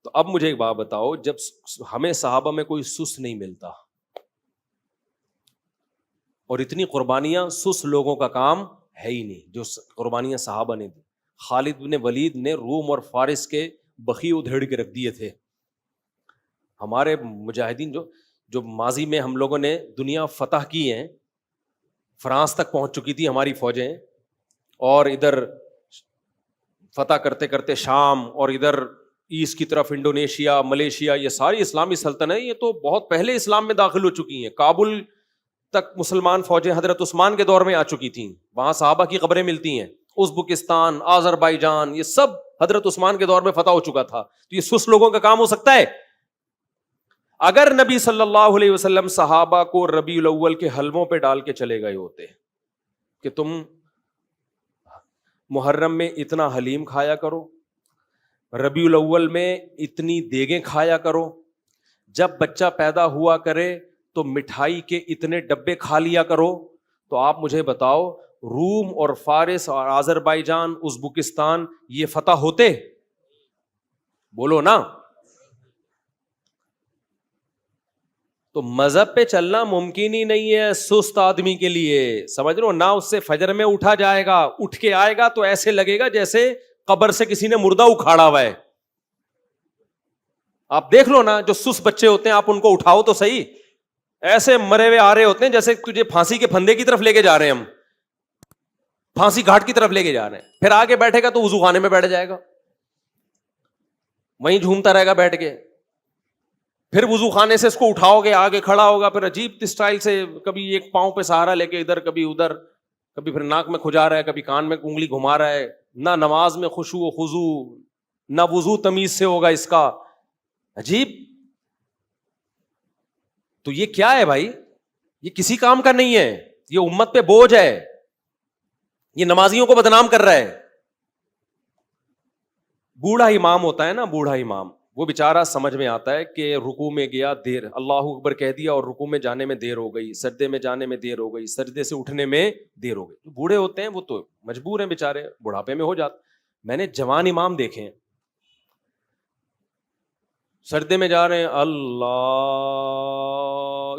تو اب مجھے ایک بات بتاؤ، جب ہمیں صحابہ میں کوئی سست نہیں ملتا، اور اتنی قربانیاں سست لوگوں کا کام ہے ہی نہیں جو قربانیاں صحابہ نے دی. خالد بن ولید نے روم اور فارس کے بخی ادھیڑ کے رکھ دیے تھے. ہمارے مجاہدین جو ماضی میں ہم لوگوں نے دنیا فتح کی ہیں، فرانس تک پہنچ چکی تھی ہماری فوجیں، اور ادھر فتح کرتے کرتے شام، اور ادھر ایسٹ کی طرف انڈونیشیا، ملیشیا، یہ ساری اسلامی سلطنتیں یہ تو بہت پہلے اسلام میں داخل ہو چکی ہیں. کابل تک مسلمان فوجیں حضرت عثمان کے دور میں آ چکی تھیں، وہاں صحابہ کی قبریں ملتی ہیں. ازبکستان، آذربائیجان، یہ سب حضرت عثمان کے دور میں فتح ہو چکا تھا. تو یہ سست لوگوں کا کام ہو سکتا ہے؟ اگر نبی صلی اللہ علیہ وسلم صحابہ کو ربیع الاول کے حلووں پہ ڈال کے چلے گئے ہوتے کہ تم محرم میں اتنا حلیم کھایا کرو، ربیع الاول میں اتنی دیگیں کھایا کرو، جب بچہ پیدا ہوا کرے تو مٹھائی کے اتنے ڈبے کھا لیا کرو، تو آپ مجھے بتاؤ روم اور فارس اور آذربائیجان، ازبکستان یہ فتح ہوتے؟ بولو نا. تو مذہب پہ چلنا ممکن ہی نہیں ہے سست آدمی کے لیے، سمجھ رہے ہو نا. اس سے فجر میں اٹھا جائے گا، اٹھ کے آئے گا تو ایسے لگے گا جیسے قبر سے کسی نے مردہ اکھاڑا ہوا ہے. آپ دیکھ لو نا، جو سست بچے ہوتے ہیں آپ ان کو اٹھاؤ تو صحیح، ایسے مرے ہوئے آ رہے ہوتے ہیں جیسے تجھے پھانسی کے پھندے کی طرف لے کے جا رہے ہیں، ہم پھانسی گھاٹ کی طرف لے کے جا رہے ہیں. پھر آگے بیٹھے گا تو وضو خانے میں بیٹھ جائے گا، وہیں جھومتا رہے گا بیٹھ کے. پھر وضو خانے سے اس کو اٹھاؤ گے، آگے کھڑا ہوگا، پھر عجیب اسٹائل سے کبھی ایک پاؤں پہ سہارا لے کے ادھر کبھی ادھر، کبھی پھر ناک میں کھجا رہا ہے، کبھی کان میں انگلی گھما رہا ہے. نہ نماز میں خشوع و خضوع، نہ وضو تمیز سے ہوگا اس کا. عجیب. تو یہ کیا ہے بھائی؟ یہ کسی کام کا نہیں ہے، یہ امت پہ بوجھ ہے، یہ نمازیوں کو بدنام کر رہا ہے. بوڑھا امام ہوتا ہے نا، بوڑھا امام، وہ بیچارہ سمجھ میں آتا ہے کہ رکوع میں گیا، دیر اللہ اکبر کہہ دیا اور رکوع میں جانے میں دیر ہو گئی، سجدے میں جانے میں دیر ہو گئی، سجدے سے اٹھنے میں دیر ہو گئی. جو بوڑھے ہوتے ہیں وہ تو مجبور ہیں بیچارے، بڑھاپے میں ہو جاتے. میں نے جوان امام دیکھے ہیں، سجدے میں جا رہے ہیں، اللہ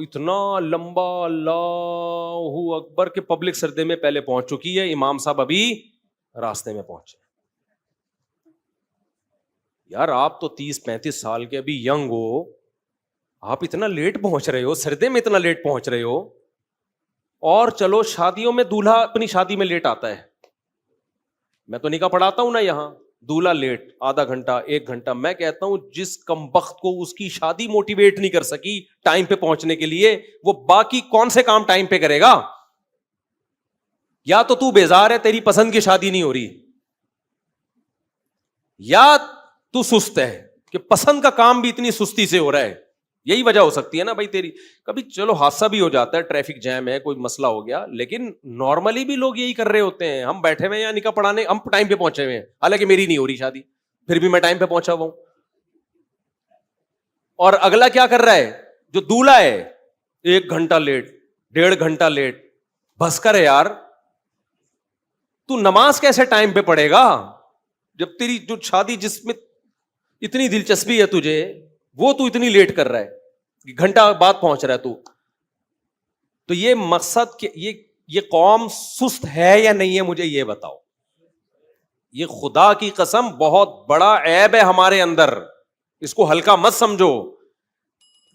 اتنا لمبا اللہ اکبر کہ پبلک سجدے میں پہلے پہنچ چکی ہے، امام صاحب ابھی راستے میں پہنچے. یار آپ تو 30-35 سال کے ابھی ینگ ہو، آپ اتنا لیٹ پہنچ رہے ہو، سردے میں اتنا لیٹ پہنچ رہے ہو. اور چلو شادیوں میں دولہا اپنی شادی میں لیٹ آتا ہے، میں تو نکاح پڑھاتا ہوں نا یہاں، دولہا لیٹ آدھا گھنٹہ 1 گھنٹہ. میں کہتا ہوں جس کمبخت کو اس کی شادی موٹیویٹ نہیں کر سکی ٹائم پہ پہنچنے کے لیے، وہ باقی کون سے کام ٹائم پہ کرے گا؟ یا تو بیزار ہے، تیری پسند کی شادی نہیں ہو رہی، یا تو سست ہے کہ پسند کا کام بھی اتنی سستی سے ہو رہا ہے. یہی وجہ ہو سکتی ہے نا بھائی تیری. کبھی چلو حادثہ بھی ہو جاتا ہے، ٹریفک جیم ہے، کوئی مسئلہ ہو گیا، لیکن نارملی بھی لوگ یہی کر رہے ہوتے ہیں. ہم بیٹھے ہوئے ہیں نکاح پڑھانے، ہم ٹائم پہ پہنچے ہوئے ہیں، حالانکہ میری نہیں ہو رہی شادی، پھر بھی میں ٹائم پہ پہنچا ہوا ہوں. اور اگلا کیا کر رہا ہے؟ جو دولہا ہے 1 گھنٹہ لیٹ، 1.5 گھنٹہ لیٹ. بس کر یار، تو نماز کیسے ٹائم پہ پڑھے گا جب تیری جو شادی جس میں اتنی دلچسپی ہے تجھے، وہ تو اتنی لیٹ کر رہا ہے، گھنٹہ بعد پہنچ رہا ہے تو. تو یہ مقصد کہ یہ قوم سست ہے یا نہیں ہے، مجھے یہ بتاؤ. یہ خدا کی قسم بہت بڑا عیب ہے ہمارے اندر، اس کو ہلکا مت سمجھو،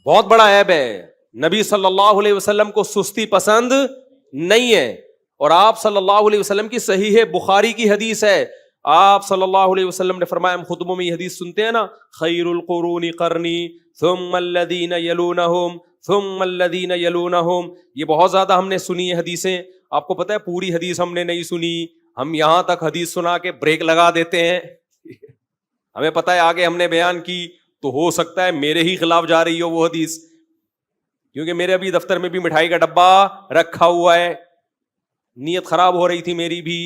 بہت بڑا عیب ہے. نبی صلی اللہ علیہ وسلم کو سستی پسند نہیں ہے. اور آپ صلی اللہ علیہ وسلم کی صحیح بخاری کی حدیث ہے، آپ صلی اللہ علیہ وسلم نے فرمایا، ہم خطبوں میں یہ حدیث سنتے ہیں نا، خیر القرون قرنی ثم الذین یلونہم ثم الذین یلونہم. یہ بہت زیادہ ہم نے سنی ہے حدیثیں. آپ کو پتہ ہے پوری حدیث ہم نے نہیں سنی، ہم یہاں تک حدیث سنا کے بریک لگا دیتے ہیں. ہمیں پتہ ہے آگے ہم نے بیان کی تو ہو سکتا ہے میرے ہی خلاف جا رہی ہو وہ حدیث، کیونکہ میرے ابھی دفتر میں بھی مٹھائی کا ڈبہ رکھا ہوا ہے، نیت خراب ہو رہی تھی میری بھی.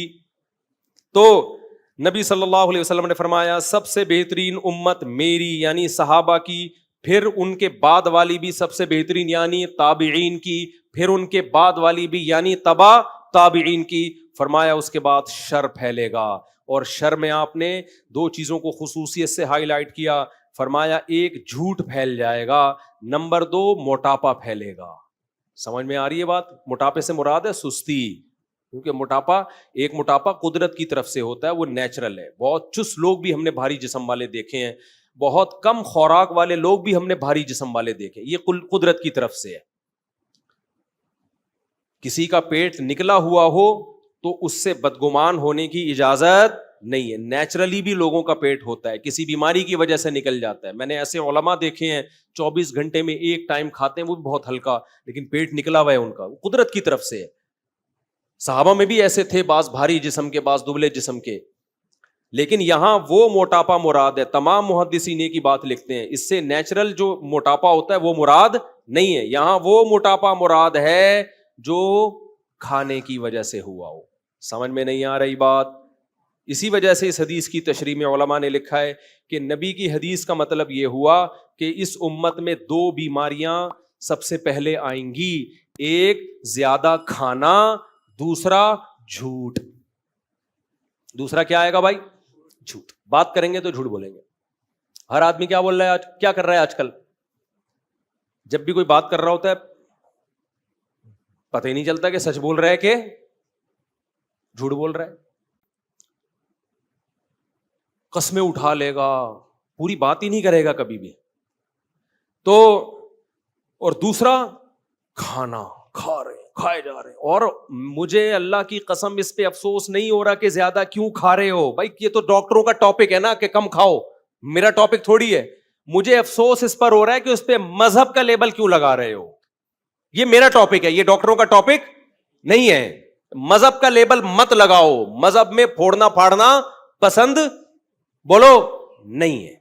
تو نبی صلی اللہ علیہ وسلم نے فرمایا سب سے بہترین امت میری یعنی صحابہ کی، پھر ان کے بعد والی بھی سب سے بہترین یعنی تابعین کی، پھر ان کے بعد والی بھی یعنی تبع تابعین کی. فرمایا اس کے بعد شر پھیلے گا. اور شر میں آپ نے 2 چیزوں کو خصوصیت سے ہائی لائٹ کیا. فرمایا ایک جھوٹ پھیل جائے گا, نمبر 2 موٹاپا پھیلے گا. سمجھ میں آ رہی ہے بات؟ موٹاپے سے مراد ہے سستی, کیونکہ موٹاپا قدرت کی طرف سے ہوتا ہے, وہ نیچرل ہے. بہت چست لوگ بھی ہم نے بھاری جسم والے دیکھے ہیں, بہت کم خوراک والے لوگ بھی ہم نے بھاری جسم والے دیکھے, یہ قدرت کی طرف سے ہے. کسی کا پیٹ نکلا ہوا ہو تو اس سے بدگمان ہونے کی اجازت نہیں ہے. نیچرلی بھی لوگوں کا پیٹ ہوتا ہے, کسی بیماری کی وجہ سے نکل جاتا ہے. میں نے ایسے علماء دیکھے ہیں 24 گھنٹے میں ایک ٹائم کھاتے ہیں, وہ بھی بہت ہلکا, لیکن پیٹ نکلا ہوا ہے ان کا, وہ قدرت کی طرف سے ہے. صحابہ میں بھی ایسے تھے, بعض بھاری جسم کے, بعض دبلے جسم کے. لیکن یہاں وہ موٹاپا مراد ہے. تمام محدثین کی بات لکھتے ہیں, اس سے نیچرل جو موٹاپا ہوتا ہے وہ مراد نہیں ہے. یہاں وہ موٹاپا مراد ہے جو کھانے کی وجہ سے ہوا ہو. سمجھ میں نہیں آ رہی بات؟ اسی وجہ سے اس حدیث کی تشریح میں علماء نے لکھا ہے کہ نبی کی حدیث کا مطلب یہ ہوا کہ اس امت میں 2 بیماریاں سب سے پہلے آئیں گی, ایک زیادہ کھانا, دوسرا جھوٹ. دوسرا کیا آئے گا بھائی؟ جھوٹ. بات کریں گے تو جھوٹ بولیں گے. ہر آدمی کیا بول رہا ہے آج, کیا کر رہا ہے آج کل؟ جب بھی کوئی بات کر رہا ہوتا ہے پتہ ہی نہیں چلتا کہ سچ بول رہا ہے کہ جھوٹ بول رہا ہے. قسمیں اٹھا لے گا, پوری بات ہی نہیں کرے گا کبھی بھی. تو اور دوسرا کھانا, کھائے جا رہے ہیں. اور مجھے اللہ کی قسم اس پہ افسوس نہیں ہو رہا کہ زیادہ کیوں کھا رہے ہو. بھائی یہ تو ڈاکٹروں کا ٹاپک ہے نا کہ کم کھاؤ, میرا ٹاپک تھوڑی ہے. مجھے افسوس اس پر ہو رہا ہے کہ اس پہ مذہب کا لیبل کیوں لگا رہے ہو. یہ میرا ٹاپک ہے, یہ ڈاکٹروں کا ٹاپک نہیں ہے. مذہب کا لیبل مت لگاؤ, مذہب میں پھوڑنا پھاڑنا پسند بولو نہیں ہے.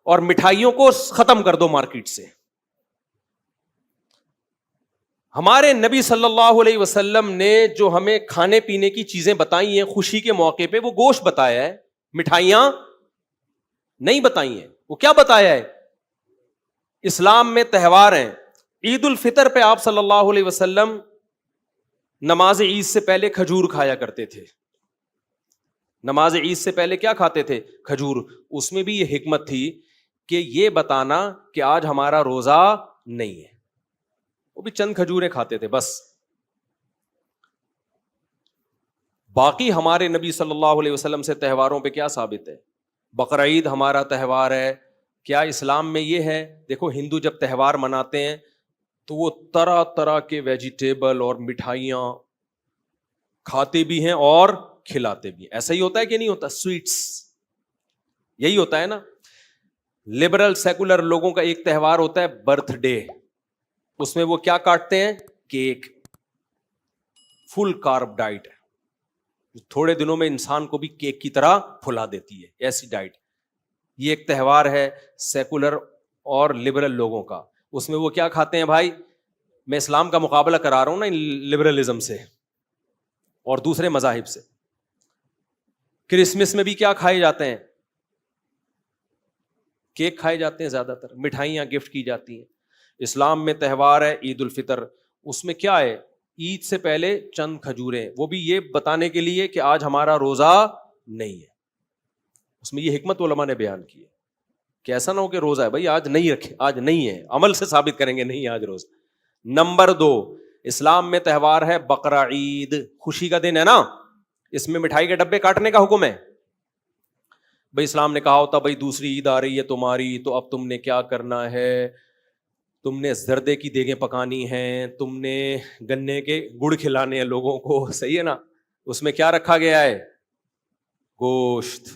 اور مٹھائیوں کو ختم کر دو مارکیٹ سے. ہمارے نبی صلی اللہ علیہ وسلم نے جو ہمیں کھانے پینے کی چیزیں بتائی ہیں خوشی کے موقع پہ, وہ گوشت بتایا ہے, مٹھائیاں نہیں بتائی ہیں. وہ کیا بتایا ہے؟ اسلام میں تہوار ہیں. عید الفطر پہ آپ صلی اللہ علیہ وسلم نماز عید سے پہلے کھجور کھایا کرتے تھے. نماز عید سے پہلے کیا کھاتے تھے؟ کھجور. اس میں بھی یہ حکمت تھی کہ یہ بتانا کہ آج ہمارا روزہ نہیں ہے. وہ بھی چند کھجوریں کھاتے تھے بس. باقی ہمارے نبی صلی اللہ علیہ وسلم سے تہواروں پہ کیا ثابت ہے؟ بقرعید ہمارا تہوار ہے. کیا اسلام میں یہ ہے؟ دیکھو ہندو جب تہوار مناتے ہیں تو وہ طرح طرح کے ویجیٹیبل اور مٹھائیاں کھاتے بھی ہیں اور کھلاتے بھی. ایسا ہی ہوتا ہے کہ نہیں ہوتا؟ سویٹس یہی ہوتا ہے نا. لبرل سیکولر لوگوں کا ایک تہوار ہوتا ہے برتھ ڈے. اس میں وہ کیا کاٹتے ہیں؟ کیک. فل کارب ڈائٹ, تھوڑے دنوں میں انسان کو بھی کیک کی طرح پھلا دیتی ہے, ایسی ڈائٹ. یہ ایک تہوار ہے سیکولر اور لبرل لوگوں کا. اس میں وہ کیا کھاتے ہیں بھائی؟ میں اسلام کا مقابلہ کرا رہا ہوں نا لبرلزم سے اور دوسرے مذاہب سے. کرسمس میں بھی کیا کھائے جاتے ہیں؟ کیک کھائے جاتے ہیں زیادہ تر, مٹھائیاں گفٹ کی جاتی ہیں. اسلام میں تہوار ہے عید الفطر. اس میں کیا ہے؟ عید سے پہلے چند کھجوریں, وہ بھی یہ بتانے کے لیے کہ آج ہمارا روزہ نہیں ہے. اس میں یہ حکمت علماء نے بیان کی ہے کہ ایسا نہ ہو کہ روزہ ہے بھائی آج نہیں رکھے, آج نہیں ہے, عمل سے ثابت کریں گے نہیں آج روزہ. نمبر 2, اسلام میں تہوار ہے بقرعید, خوشی کا دن ہے نا. اس میں مٹھائی کے ڈبے کاٹنے کا حکم ہے. بھائی اسلام نے کہا ہوتا بھائی دوسری عید آ رہی ہے تمہاری, تو اب تم نے کیا کرنا ہے, تم نے زردے کی دیگیں پکانی ہیں, تم نے گنے کے گڑ کھلانے ہیں لوگوں کو, صحیح ہے نا. اس میں کیا رکھا گیا ہے؟ گوشت.